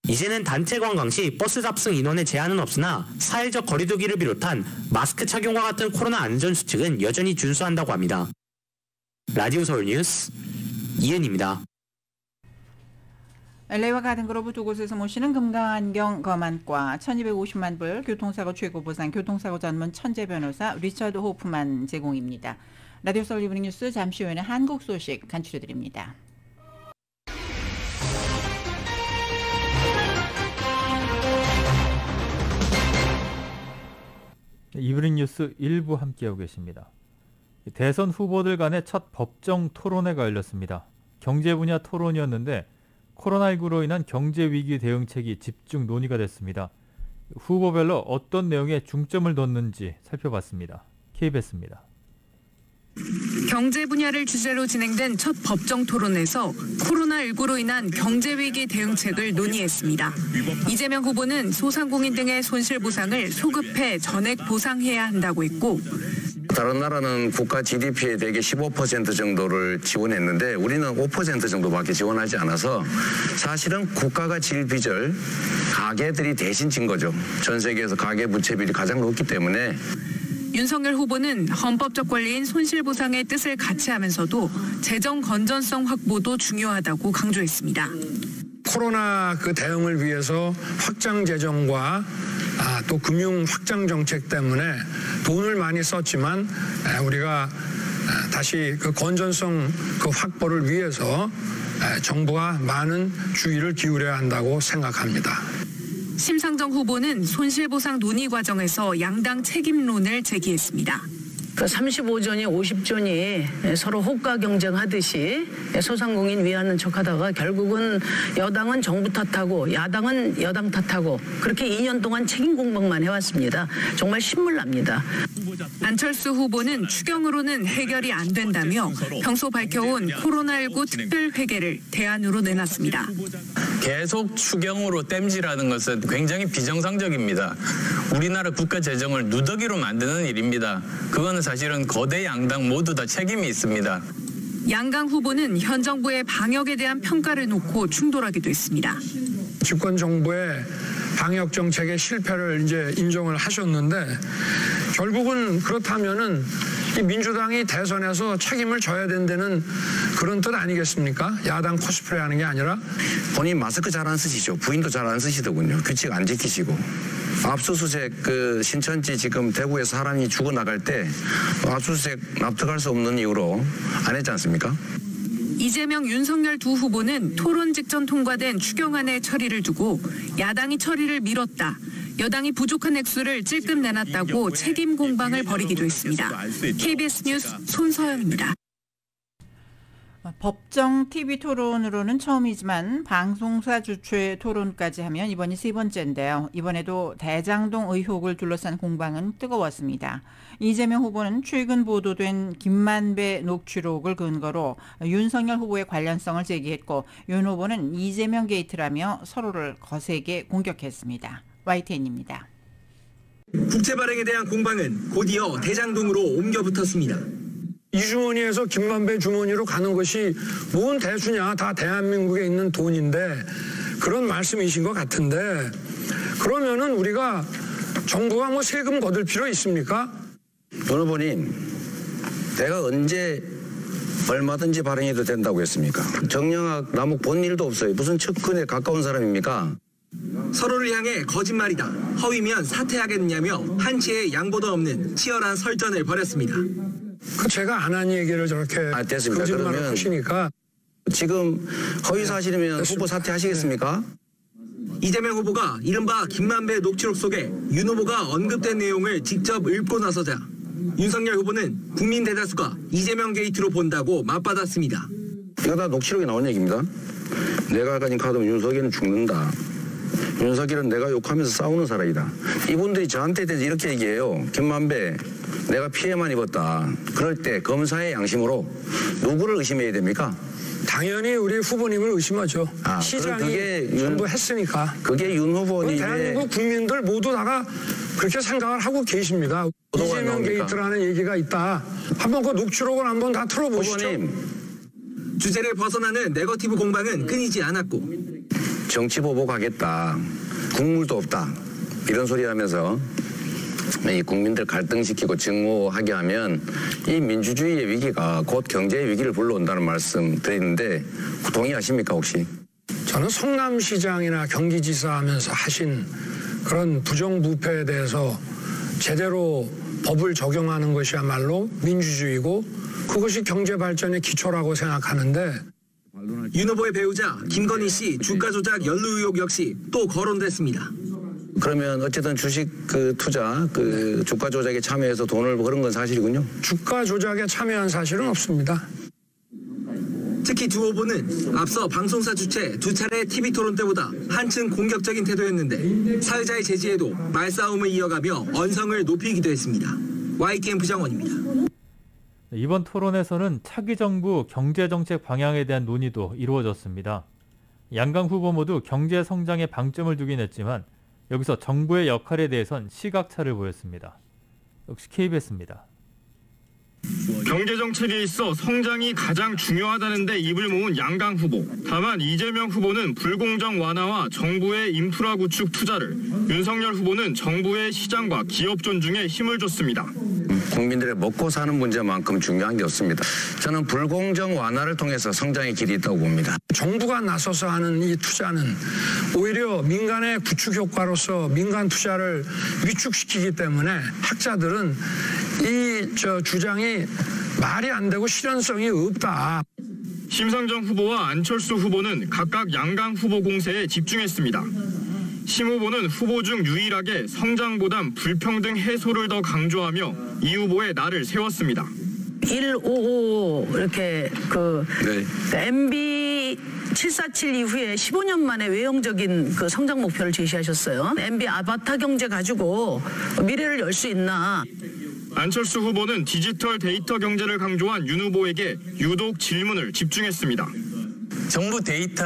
이제는 단체 관광 시 버스 잡승 인원에 제한은 없으나 사회적 거리두기를 비롯한 마스크 착용과 같은 코로나 안전수칙은 여전히 준수한다고 합니다. 라디오 서울 뉴스 이은입니다. LA와 가든그로브 두 곳에서 모시는 금강안경 검안과 1250만 불 교통사고 최고 보상 교통사고 전문 천재 변호사 리처드 호프만 제공입니다. 라디오 서울 이브닝 뉴스 잠시 후에는 한국 소식 간추려드립니다. 이브닝 뉴스 1부 함께하고 계십니다. 대선 후보들 간의 첫 법정 토론회가 열렸습니다. 경제 분야 토론이었는데 코로나19로 인한 경제 위기 대응책이 집중 논의가 됐습니다. 후보별로 어떤 내용에 중점을 뒀는지 살펴봤습니다. KBS입니다. 경제 분야를 주제로 진행된 첫 법정 토론에서 코로나19로 인한 경제 위기 대응책을 논의했습니다. 이재명 후보는 소상공인 등의 손실 보상을 소급해 전액 보상해야 한다고 했고, 다른 나라는 국가 GDP에 대개 15% 정도를 지원했는데 우리는 5% 정도밖에 지원하지 않아서 사실은 국가가 질 빚을 가계들이 대신 진 거죠. 전 세계에서 가계 부채 비율이 가장 높기 때문에. 윤석열 후보는 헌법적 권리인 손실보상의 뜻을 같이 하면서도 재정 건전성 확보도 중요하다고 강조했습니다. 코로나 그 대응을 위해서 확장 재정과 또 금융 확장 정책 때문에 돈을 많이 썼지만 우리가 다시 그 건전성 그 확보를 위해서 정부가 많은 주의를 기울여야 한다고 생각합니다. 심상정 후보는 손실보상 논의 과정에서 양당 책임론을 제기했습니다. 35조니 50조니 서로 호가 경쟁하듯이 소상공인 위하는 척하다가 결국은 여당은 정부 탓하고 야당은 여당 탓하고 그렇게 2년 동안 책임 공방만 해왔습니다. 정말 신물납니다. 안철수 후보는 추경으로는 해결이 안 된다며 평소 밝혀온 코로나19 특별회계를 대안으로 내놨습니다. 계속 추경으로 땜질하는 것은 굉장히 비정상적입니다. 우리나라 국가 재정을 누더기로 만드는 일입니다. 그거는 사실은 거대 양당 모두 다 책임이 있습니다. 양강 후보는 현 정부의 방역에 대한 평가를 놓고 충돌하기도 했습니다. 집권 정부의 방역 정책의 실패를 이제 인정을 하셨는데 결국은 그렇다면은 이 민주당이 대선에서 책임을 져야 된다는 그런 뜻 아니겠습니까? 야당 코스프레 하는 게 아니라. 본인 마스크 잘 안 쓰시죠. 부인도 잘 안 쓰시더군요. 규칙 안 지키시고. 압수수색 그 신천지 지금 대구에서 사람이 죽어나갈 때 압수수색 납득할 수 없는 이유로 안 했지 않습니까? 이재명, 윤석열 두 후보는 토론 직전 통과된 추경안의 처리를 두고 야당이 처리를 미뤘다. 여당이 부족한 액수를 찔끔 내놨다고 책임 공방을 벌이기도 했습니다. KBS 뉴스 손서영입니다. 법정 TV 토론으로는 처음이지만 방송사 주최 토론까지 하면 이번이 세 번째인데요. 이번에도 대장동 의혹을 둘러싼 공방은 뜨거웠습니다. 이재명 후보는 최근 보도된 김만배 녹취록을 근거로 윤석열 후보의 관련성을 제기했고, 윤 후보는 이재명 게이트라며 서로를 거세게 공격했습니다. YTN입니다. 국채 발행에 대한 공방은 곧이어 대장동으로 옮겨 붙었습니다. 이 주머니에서 김만배 주머니로 가는 것이 뭔 대수냐, 다 대한민국에 있는 돈인데 그런 말씀이신 것 같은데, 그러면은 우리가 정부가 뭐 세금 거둘 필요 있습니까? 윤 후보님, 내가 언제 얼마든지 발행해도 된다고 했습니까? 정영학 남욱 본 일도 없어요. 무슨 측근에 가까운 사람입니까? 서로를 향해 거짓말이다, 허위면 사퇴하겠느냐며 한치의 양보도 없는 치열한 설전을 벌였습니다. 그 제가 안 한 얘기를 저렇게 됐습니다. 거짓말을 하시니까. 지금 허위 사실이면 후보 사퇴하시겠습니까? 이재명 후보가 이른바 김만배 녹취록 속에 윤 후보가 언급된 내용을 직접 읊고 나서자 윤석열 후보는 국민 대다수가 이재명 게이트로 본다고 맞받았습니다. 이거 다 녹취록에 나온 얘기입니다. 내가 가진 카드면 윤석열은 죽는다. 윤석열은 내가 욕하면서 싸우는 사람이다. 이분들이 저한테 대해서 이렇게 얘기해요. 김만배, 내가 피해만 입었다. 그럴 때 검사의 양심으로 누구를 의심해야 됩니까? 당연히 우리 후보님을 의심하죠. 시장이 전부 했으니까. 그게 윤 후보님의. 대한민국 국민들 모두 다가 그렇게 생각을 하고 계십니다. 이재명 게이트라는 얘기가 있다. 한번 그 녹취록을 한번 다 틀어보시죠. 후보님, 주제를 벗어나는 네거티브 공방은 끊이지 않았고 정치 보복하겠다. 국물도 없다. 이런 소리 하면서 이 국민들 갈등시키고 증오하게 하면 이 민주주의의 위기가 곧 경제의 위기를 불러온다는 말씀 드리는데 동의하십니까 혹시? 저는 성남시장이나 경기지사 하면서 하신 그런 부정부패에 대해서 제대로 법을 적용하는 것이야말로 민주주의고 그것이 경제 발전의 기초라고 생각하는데 윤 후보의 배우자 김건희 씨 주가 조작 연루 의혹 역시 또 거론됐습니다. 그러면 어쨌든 주식 투자 주가 조작에 참여해서 돈을 벌은 건 사실이군요. 주가 조작에 참여한 사실은 없습니다. 특히 두 후보는 앞서 방송사 주최 두 차례 TV 토론 때보다 한층 공격적인 태도였는데 사회자의 제지에도 말싸움을 이어가며 언성을 높이기도 했습니다. YTN 부장원입니다. 이번 토론에서는 차기 정부 경제정책 방향에 대한 논의도 이루어졌습니다. 양강 후보 모두 경제 성장에 방점을 두긴 했지만 여기서 정부의 역할에 대해선 시각차를 보였습니다. 역시 KBS입니다. 경제정책에 있어 성장이 가장 중요하다는데 입을 모은 양강 후보. 다만 이재명 후보는 불공정 완화와 정부의 인프라 구축 투자를, 윤석열 후보는 정부의 시장과 기업 존중에 힘을 줬습니다. 국민들의 먹고 사는 문제만큼 중요한 게 없습니다. 저는 불공정 완화를 통해서 성장의 길이 있다고 봅니다. 정부가 나서서 하는 이 투자는 오히려 민간의 구축 효과로서 민간 투자를 위축시키기 때문에 학자들은 이 주장이 말이 안 되고 실현성이 없다. 심상정 후보와 안철수 후보는 각각 양강 후보 공세에 집중했습니다. 심 후보는 후보 중 유일하게 성장보단 불평등 해소를 더 강조하며 이 후보의 날을 세웠습니다. 155 이렇게 MB 747 이후에 15년 만에 외형적인 성장 목표를 제시하셨어요. MB 아바타 경제 가지고 미래를 열 수 있나? 안철수 후보는 디지털 데이터 경제를 강조한 윤 후보에게 유독 질문을 집중했습니다. 정부 데이터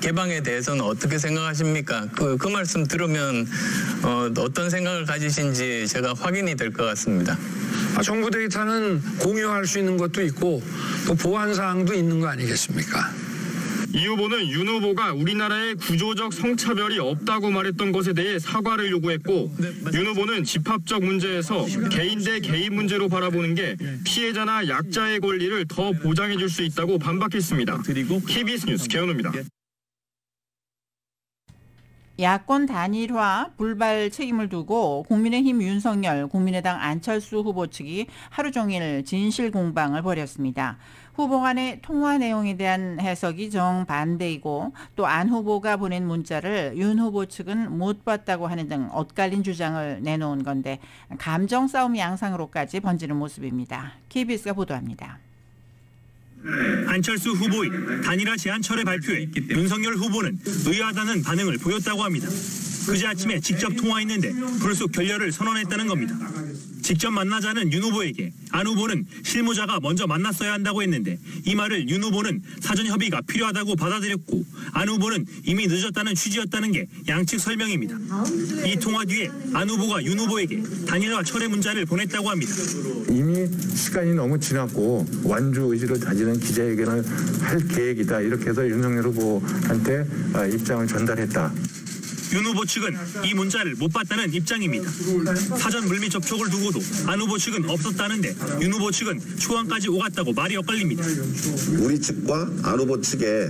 개방에 대해서는 어떻게 생각하십니까? 그 말씀 들으면 어떤 생각을 가지신지 제가 확인이 될 것 같습니다. 정부 데이터는 공유할 수 있는 것도 있고 또 보안 사항도 있는 거 아니겠습니까? 이 후보는 윤 후보가 우리나라에 구조적 성차별이 없다고 말했던 것에 대해 사과를 요구했고, 윤 후보는 집합적 문제에서 개인 대 개인 문제로 바라보는 게 피해자나 약자의 권리를 더 보장해 줄 수 있다고 반박했습니다. KBS 뉴스 개헌호입니다. 야권 단일화 불발 책임을 두고 국민의힘 윤석열, 국민의당 안철수 후보 측이 하루 종일 진실 공방을 벌였습니다. 후보 간의 통화 내용에 대한 해석이 정반대이고 또 안 후보가 보낸 문자를 윤 후보 측은 못 봤다고 하는 등 엇갈린 주장을 내놓은 건데 감정 싸움 양상으로까지 번지는 모습입니다. KBS가 보도합니다. 안철수 후보의 단일화 제안철의 발표에 윤석열 후보는 의아하다는 반응을 보였다고 합니다. 그제 아침에 직접 통화했는데 불쑥 결렬을 선언했다는 겁니다. 직접 만나자는 윤 후보에게 안 후보는 실무자가 먼저 만났어야 한다고 했는데 이 말을 윤 후보는 사전 협의가 필요하다고 받아들였고 안 후보는 이미 늦었다는 취지였다는 게 양측 설명입니다. 이 통화 뒤에 안 후보가 윤 후보에게 단일화 철회 문자를 보냈다고 합니다. 이미 시간이 너무 지났고 완주 의지를 다지는 기자회견을 할 계획이다. 이렇게 해서 윤석열 후보한테 입장을 전달했다. 윤 후보 측은 이 문자를 못 봤다는 입장입니다. 사전 물밑 접촉을 두고도 안 후보 측은 없었다는데 윤 후보 측은 초안까지 오갔다고 말이 엇갈립니다. 우리 측과 안 후보 측에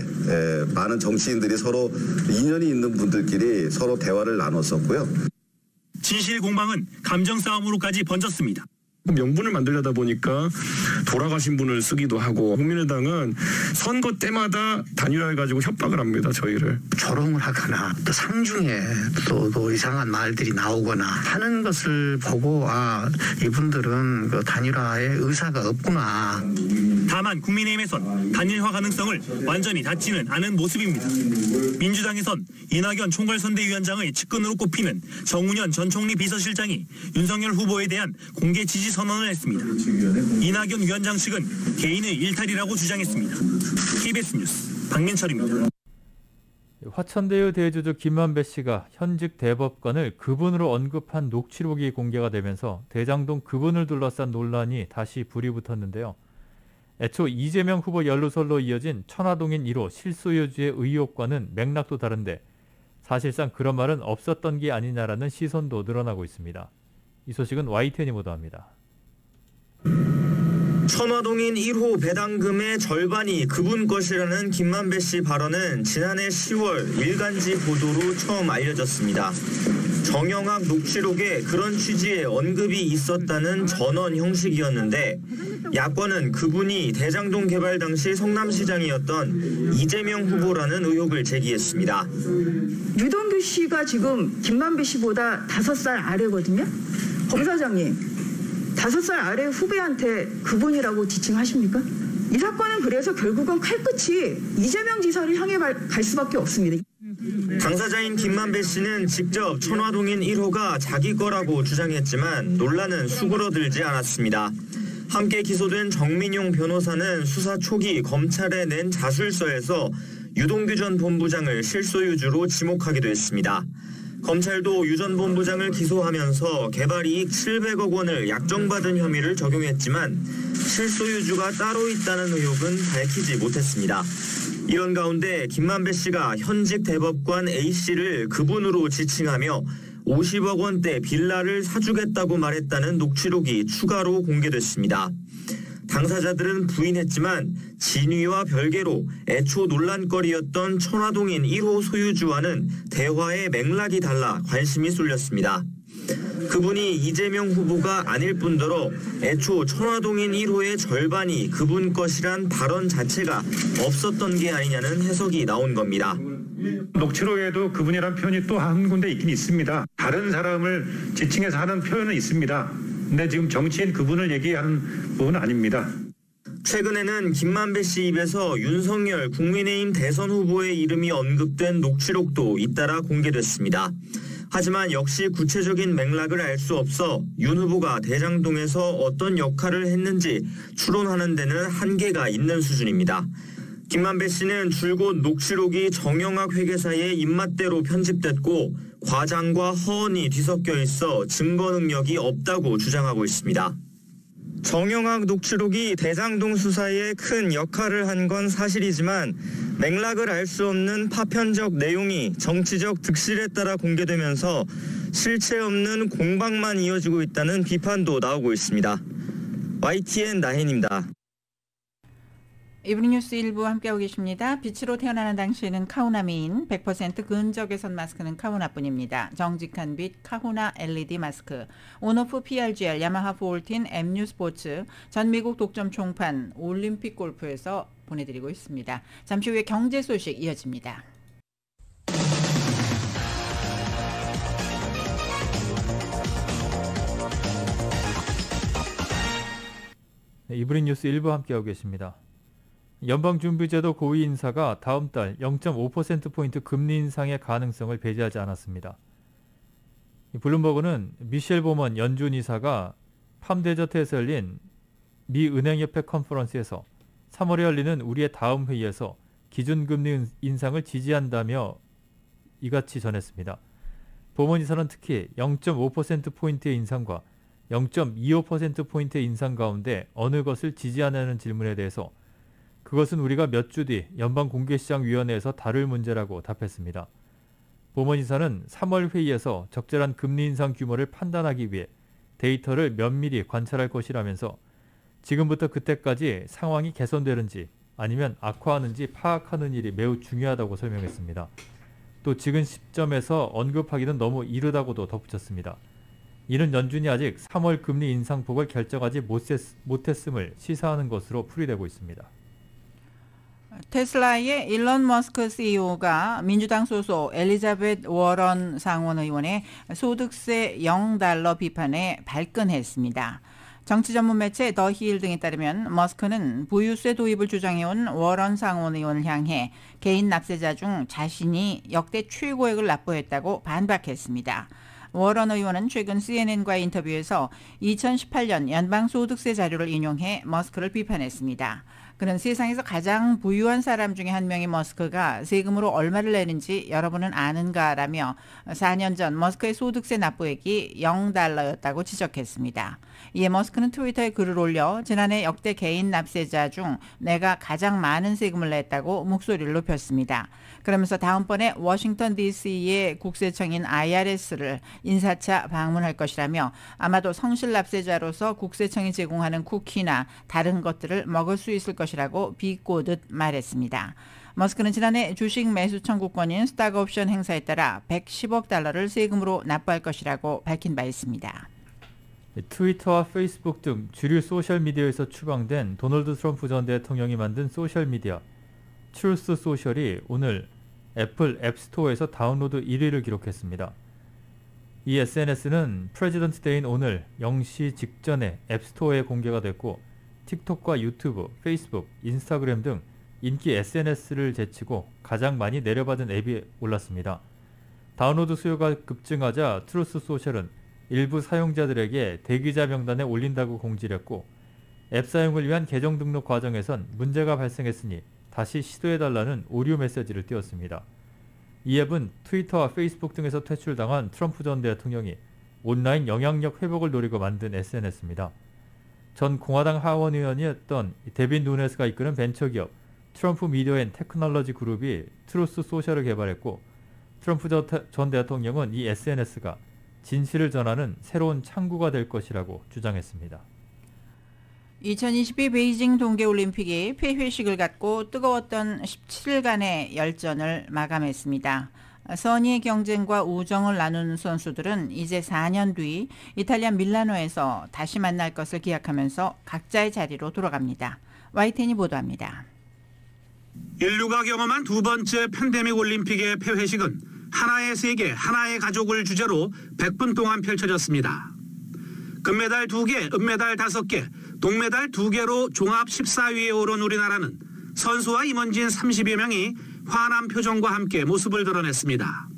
많은 정치인들이 서로 인연이 있는 분들끼리 서로 대화를 나눴었고요. 진실 공방은 감정 싸움으로까지 번졌습니다. 명분을 만들려다 보니까 돌아가신 분을 쓰기도 하고 국민의당은 선거 때마다 단일화해가지고 협박을 합니다. 저희를. 조롱을 하거나 또 상중에 또 이상한 말들이 나오거나 하는 것을 보고 이분들은 그 단일화에 의사가 없구나. 다만 국민의힘에선 단일화 가능성을 완전히 닫지는 않은 모습입니다. 민주당에선 이낙연 총괄선대위원장의 측근으로 꼽히는 정운현 전 총리 비서실장이 윤석열 후보에 대한 공개 지지 선언을 했습니다. 이낙연 위원장 측은 개인의 일탈이라고 주장했습니다. KBS 뉴스 박민철입니다. 화천대유 대주주 김만배 씨가 현직 대법관을 그분으로 언급한 녹취록이 공개가 되면서 대장동 그분을 둘러싼 논란이 다시 불이 붙었는데요. 애초 이재명 후보 연루설로 이어진 천화동인 1호 실소유주의 의혹과는 맥락도 다른데 사실상 그런 말은 없었던 게 아니냐라는 시선도 늘어나고 있습니다. 이 소식은 YTN이 보도합니다. 천화동인 1호 배당금의 절반이 그분 것이라는 김만배 씨 발언은 지난해 10월 일간지 보도로 처음 알려졌습니다. 정영학 녹취록에 그런 취지의 언급이 있었다는 전원 형식이었는데 야권은 그분이 대장동 개발 당시 성남시장이었던 이재명 후보라는 의혹을 제기했습니다. 유동규 씨가 지금 김만배 씨보다 5살 아래거든요. 검사장님, 5살 아래 후배한테 그분이라고 지칭하십니까? 이 사건은 그래서 결국은 칼끝이 이재명 지사를 향해 갈 수밖에 없습니다. 당사자인 김만배 씨는 직접 천화동인 1호가 자기 거라고 주장했지만 논란은 수그러들지 않았습니다. 함께 기소된 정민용 변호사는 수사 초기 검찰에 낸 자술서에서 유동규 전 본부장을 실소유주로 지목하기도 했습니다. 검찰도 유 전 본부장을 기소하면서 개발이익 700억 원을 약정받은 혐의를 적용했지만 실소유주가 따로 있다는 의혹은 밝히지 못했습니다. 이런 가운데 김만배 씨가 현직 대법관 A씨를 그분으로 지칭하며 50억 원대 빌라를 사주겠다고 말했다는 녹취록이 추가로 공개됐습니다. 당사자들은 부인했지만 진위와 별개로 애초 논란거리였던 천화동인 1호 소유주와는 대화의 맥락이 달라 관심이 쏠렸습니다. 그분이 이재명 후보가 아닐 뿐더러 애초 천화동인 1호의 절반이 그분 것이란 발언 자체가 없었던 게 아니냐는 해석이 나온 겁니다. 녹취록에도 그분이란 표현이 또 한 군데 있긴 있습니다. 다른 사람을 지칭해서 하는 표현은 있습니다. 근데 지금 정치인 그분을 얘기하는 부분은 아닙니다. 최근에는 김만배 씨 입에서 윤석열 국민의힘 대선 후보의 이름이 언급된 녹취록도 잇따라 공개됐습니다. 하지만 역시 구체적인 맥락을 알 수 없어 윤 후보가 대장동에서 어떤 역할을 했는지 추론하는 데는 한계가 있는 수준입니다. 김만배 씨는 줄곧 녹취록이 정영학 회계사의 입맛대로 편집됐고 과장과 허언이 뒤섞여 있어 증거 능력이 없다고 주장하고 있습니다. 정영학 녹취록이 대장동 수사에 큰 역할을 한 건 사실이지만 맥락을 알 수 없는 파편적 내용이 정치적 득실에 따라 공개되면서 실체 없는 공방만 이어지고 있다는 비판도 나오고 있습니다. YTN 나hen입니다. 이브닝 뉴스 1부 함께하고 계십니다. 빛으로 태어나는 당시에는 카우나 미인, 100% 근적외선 마스크는 카우나뿐입니다. 정직한 빛 카우나 LED 마스크, 온오프 PRGL, 야마하 포울틴, MU 스포츠, 전 미국 독점 총판, 올림픽 골프에서 보내드리고 있습니다. 잠시 후에 경제 소식 이어집니다. 네, 이브닝 뉴스 1부 함께하고 계십니다. 연방준비제도 고위 인사가 다음 달 0.5%포인트 금리 인상의 가능성을 배제하지 않았습니다. 블룸버그는 미셸 보먼 연준 이사가 팜데저트에서 열린 미 은행협회 컨퍼런스에서 3월에 열리는 우리의 다음 회의에서 기준금리 인상을 지지한다며 이같이 전했습니다. 보먼 이사는 특히 0.5%포인트의 인상과 0.25%포인트의 인상 가운데 어느 것을 지지하냐는 질문에 대해서 그것은 우리가 몇 주 뒤 연방공개시장위원회에서 다룰 문제라고 답했습니다. 보먼 이사는 3월 회의에서 적절한 금리 인상 규모를 판단하기 위해 데이터를 면밀히 관찰할 것이라면서 지금부터 그때까지 상황이 개선되는지 아니면 악화하는지 파악하는 일이 매우 중요하다고 설명했습니다. 또 지금 시점에서 언급하기는 너무 이르다고도 덧붙였습니다. 이는 연준이 아직 3월 금리 인상폭을 결정하지 못했음을 시사하는 것으로 풀이되고 있습니다. 테슬라의 일론 머스크 CEO가 민주당 소속 엘리자베트 워런 상원의원의 소득세 $0 비판에 발끈했습니다. 정치 전문 매체 더 힐 등에 따르면 머스크는 보유세 도입을 주장해온 워런 상원의원을 향해 개인 납세자 중 자신이 역대 최고액을 납부했다고 반박했습니다. 워런 의원은 최근 CNN과의 인터뷰에서 2018년 연방소득세 자료를 인용해 머스크를 비판했습니다. 그는 세상에서 가장 부유한 사람 중에 한 명인 머스크가 세금으로 얼마를 내는지 여러분은 아는가라며 4년 전 머스크의 소득세 납부액이 $0였다고 지적했습니다. 이에 머스크는 트위터에 글을 올려 지난해 역대 개인 납세자 중 내가 가장 많은 세금을 냈다고 목소리를 높였습니다. 그러면서 다음번에 워싱턴 DC의 국세청인 IRS를 인사차 방문할 것이라며 아마도 성실 납세자로서 국세청이 제공하는 쿠키나 다른 것들을 먹을 수 있을 것이라고 비꼬듯 말했습니다. 머스크는 지난해 주식 매수 청구권인 스탁옵션 행사에 따라 $110억 세금으로 납부할 것이라고 밝힌 바 있습니다. 트위터와 페이스북 등 주류 소셜미디어에서 추방된 도널드 트럼프 전 대통령이 만든 소셜미디어 트루스 소셜이 오늘 애플 앱스토어에서 다운로드 1위를 기록했습니다. 이 SNS는 프레지던트 데이인 오늘 0시 직전에 앱스토어에 공개가 됐고 틱톡과 유튜브, 페이스북, 인스타그램 등 인기 SNS를 제치고 가장 많이 내려받은 앱이 올랐습니다. 다운로드 수요가 급증하자 트루스 소셜은 일부 사용자들에게 대기자 명단에 올린다고 공지를 했고 앱 사용을 위한 계정 등록 과정에선 문제가 발생했으니 다시 시도해달라는 오류 메시지를 띄웠습니다. 이 앱은 트위터와 페이스북 등에서 퇴출당한 트럼프 전 대통령이 온라인 영향력 회복을 노리고 만든 SNS입니다. 전 공화당 하원 의원이었던 데빈 누네스가 이끄는 벤처기업 트럼프 미디어 앤 테크놀로지 그룹이 트루스 소셜을 개발했고 트럼프 전 대통령은 이 SNS가 진실을 전하는 새로운 창구가 될 것이라고 주장했습니다. 2022 베이징 동계올림픽이 폐회식을 갖고 뜨거웠던 17일간의 열전을 마감했습니다. 선의의 경쟁과 우정을 나누는 선수들은 이제 4년 뒤 이탈리아 밀라노에서 다시 만날 것을 기약하면서 각자의 자리로 돌아갑니다. YTN이 보도합니다. 인류가 경험한 두 번째 팬데믹 올림픽의 폐회식은 하나의 세계, 하나의 가족을 주제로 100분 동안 펼쳐졌습니다. 금메달 2개, 은메달 5개, 동메달 2개로 종합 14위에 오른 우리나라는 선수와 임원진 30여 명이 환한 표정과 함께 모습을 드러냈습니다.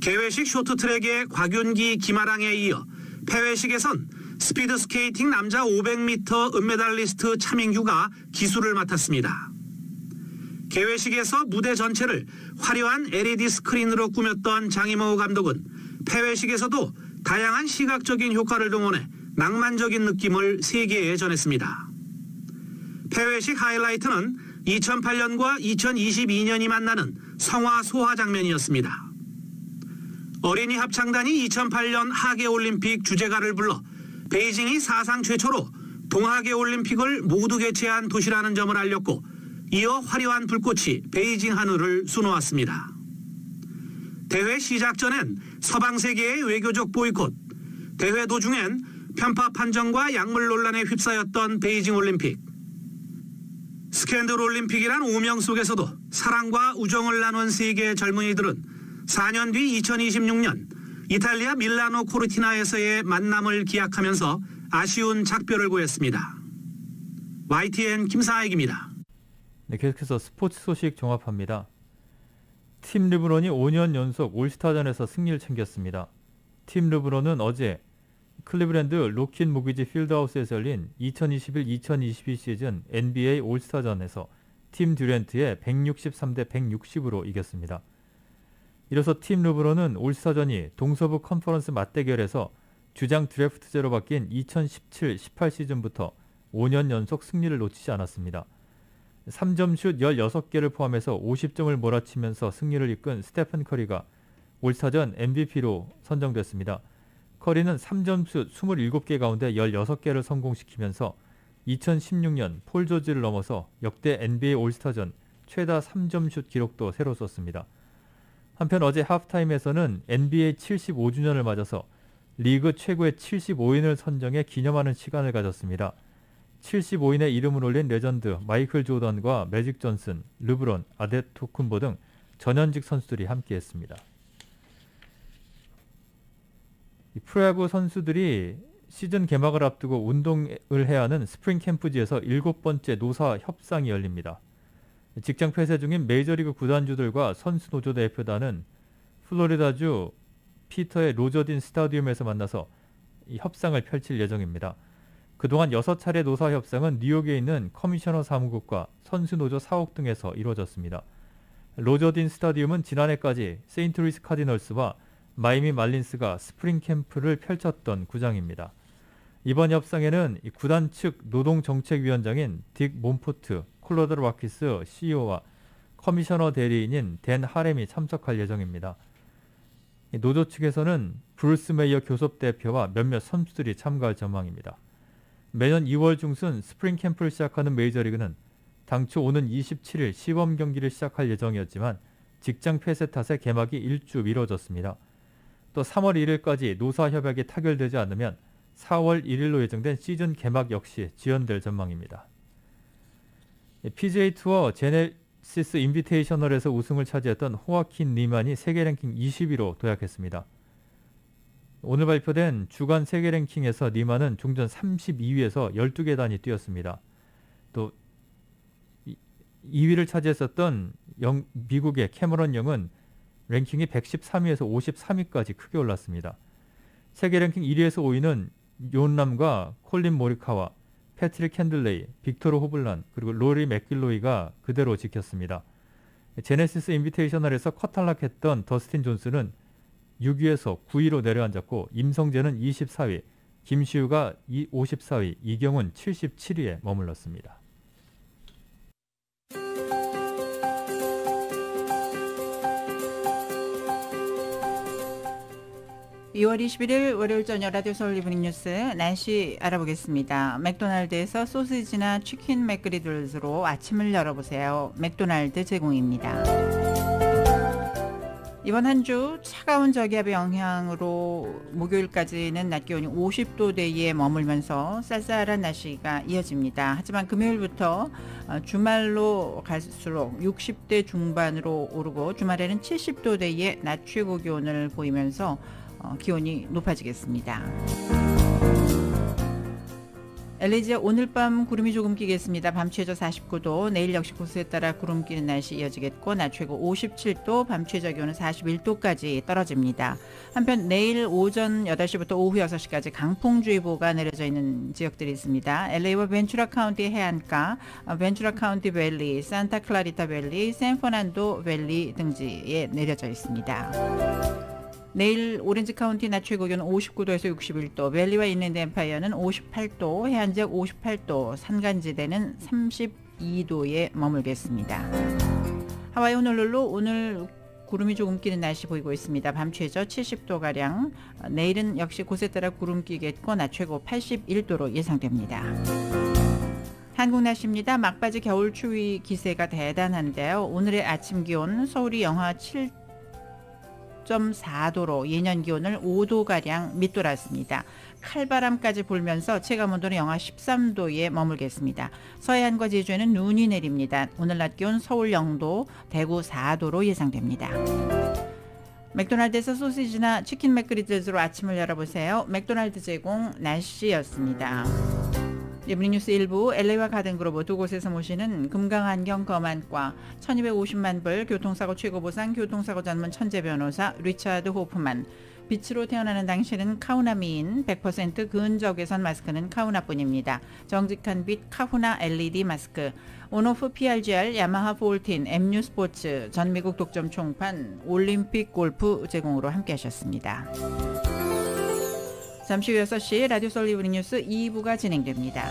개회식 쇼트트랙의 곽윤기, 김아랑에 이어 폐회식에선 스피드스케이팅 남자 500m 은메달리스트 차민규가 기수를 맡았습니다. 개회식에서 무대 전체를 화려한 LED 스크린으로 꾸몄던 장이모 감독은 폐회식에서도 다양한 시각적인 효과를 동원해 낭만적인 느낌을 세계에 전했습니다. 폐회식 하이라이트는 2008년과 2022년이 만나는 성화 소화 장면이었습니다. 어린이 합창단이 2008년 하계올림픽 주제가를 불러 베이징이 사상 최초로 동하계올림픽을 모두 개최한 도시라는 점을 알렸고 이어 화려한 불꽃이 베이징 하늘을 수놓았습니다. 대회 시작 전엔 서방 세계의 외교적 보이콧, 대회 도중엔 편파 판정과 약물 논란에 휩싸였던 베이징 올림픽. 스캔들 올림픽이란 오명 속에서도 사랑과 우정을 나눈 세계의 젊은이들은 4년 뒤 2026년 이탈리아 밀라노 코르티나에서의 만남을 기약하면서 아쉬운 작별을 보였습니다. YTN 김사익입니다. 네, 계속해서 스포츠 소식 종합합니다. 팀 르브론이 5년 연속 올스타전에서 승리를 챙겼습니다. 팀 르브론은 어제 클리브랜드 로킨 모기지 필드하우스에서 열린 2021-2022 시즌 NBA 올스타전에서 팀 듀란트의 163대 160으로 이겼습니다. 이로써 팀 르브론은 올스타전이 동서부 컨퍼런스 맞대결에서 주장 드래프트제로 바뀐 2017-18 시즌부터 5년 연속 승리를 놓치지 않았습니다. 3점슛 16개를 포함해서 50점을 몰아치면서 승리를 이끈 스테픈 커리가 올스타전 MVP로 선정됐습니다. 커리는 3점슛 27개 가운데 16개를 성공시키면서 2016년 폴 조지를 넘어서 역대 NBA 올스타전 최다 3점슛 기록도 새로 썼습니다. 한편 어제 하프타임에서는 NBA 75주년을 맞아서 리그 최고의 75인을 선정해 기념하는 시간을 가졌습니다. 75인의 이름을 올린 레전드 마이클 조던과 매직 존슨, 르브론, 아데토쿤보 등 전현직 선수들이 함께했습니다. 프로야구 선수들이 시즌 개막을 앞두고 운동을 해야 하는 스프링 캠프지에서 7번째 노사 협상이 열립니다. 직장 폐쇄 중인 메이저리그 구단주들과 선수 노조 대표단은 플로리다주 피터의 로저딘 스타디움에서 만나서 이 협상을 펼칠 예정입니다. 그동안 6차례 노사 협상은 뉴욕에 있는 커미셔너 사무국과 선수노조 사옥 등에서 이루어졌습니다. 로저딘 스타디움은 지난해까지 세인트루이스 카디널스와 마이애미 말린스가 스프링 캠프를 펼쳤던 구장입니다. 이번 협상에는 구단 측 노동정책위원장인 딕 몬포트, 콜로라도 락키스 CEO와 커미셔너 대리인인 댄 하렘이 참석할 예정입니다. 노조 측에서는 브루스 메이어 교섭 대표와 몇몇 선수들이 참가할 전망입니다. 매년 2월 중순 스프링 캠프를 시작하는 메이저리그는 당초 오는 27일 시범 경기를 시작할 예정이었지만 직장 폐쇄 탓에 개막이 일주 미뤄졌습니다. 또 3월 1일까지 노사 협약이 타결되지 않으면 4월 1일로 예정된 시즌 개막 역시 지연될 전망입니다. PGA 투어 제네시스 인비테이셔널에서 우승을 차지했던 호아킨 니만이 세계 랭킹 20위로 도약했습니다. 오늘 발표된 주간 세계 랭킹에서 니만은 종전 32위에서 12계단이 뛰었습니다. 또 2위를 차지했었던 미국의 캐머런 영은 랭킹이 113위에서 53위까지 크게 올랐습니다. 세계 랭킹 1위에서 5위는 요남과 콜린 모리카와, 패트릭 캔들레이, 빅토르 호블란, 그리고 로리 맥길로이가 그대로 지켰습니다. 제네시스 인비테이셔널에서 컷탈락했던 더스틴 존스는 6위에서 9위로 내려앉았고 임성재는 24위, 김시우가 54위, 이경훈 77위에 머물렀습니다. 2월 21일 월요일 저녁 라디오 서울 이브닝 뉴스 날씨 알아보겠습니다. 맥도날드에서 소시지나 치킨 맥그리들스로 아침을 열어보세요. 맥도날드 제공입니다. 이번 한 주 차가운 저기압의 영향으로 목요일까지는 낮 기온이 50도대에 머물면서 쌀쌀한 날씨가 이어집니다. 하지만 금요일부터 주말로 갈수록 60대 중반으로 오르고 주말에는 70도대의 낮 최고 기온을 보이면서 기온이 높아지겠습니다. LA 지역 오늘 밤 구름이 조금 끼겠습니다. 밤 최저 49도, 내일 역시 곳에 따라 구름 끼는 날씨 이어지겠고 낮 최고 57도, 밤 최저 기온은 41도까지 떨어집니다. 한편 내일 오전 8시부터 오후 6시까지 강풍주의보가 내려져 있는 지역들이 있습니다. LA와 벤추라 카운티 해안가, 벤추라 카운티 밸리, 산타 클라리타 밸리, 샌퍼난도 밸리 등지에 내려져 있습니다. 내일 오렌지 카운티 낮 최고 기온은 59도에서 61도, 밸리와 인랜드 엠파이어는 58도, 해안지역 58도, 산간지대는 32도에 머물겠습니다. 하와이 호놀룰루 오늘 구름이 조금 끼는 날씨 보이고 있습니다. 밤 최저 70도가량, 내일은 역시 곳에 따라 구름 끼겠고 낮 최고 81도로 예상됩니다. 한국 날씨입니다. 막바지 겨울 추위 기세가 대단한데요. 오늘의 아침 기온 서울이 영하 7.4도로 예년 기온을 5도가량 밑돌았습니다. 칼바람까지 불면서 체감온도는 영하 13도에 머물겠습니다. 서해안과 제주에는 눈이 내립니다. 오늘 낮 기온 서울 0도, 대구 4도로 예상됩니다. 맥도날드에서 소시지나 치킨 맥그리들스로 아침을 열어보세요. 맥도날드 제공 날씨였습니다. 이브닝 뉴스 1부 LA와 가든그로브 두 곳에서 모시는 금강안경-검안과 1250만 불 교통사고 최고보상 교통사고 전문 천재 변호사 리차드 호프만, 빛으로 태어나는 당신은 카우나 미인, 100% 근적외선 마스크는 카우나뿐입니다. 정직한 빛 카후나 LED 마스크, 온오프 PRGR, 야마하 폴틴, MU 스포츠, 전미국 독점 총판, 올림픽 골프 제공으로 함께하셨습니다. 잠시 후 6시 라디오 서울 이브닝 뉴스 2부가 진행됩니다.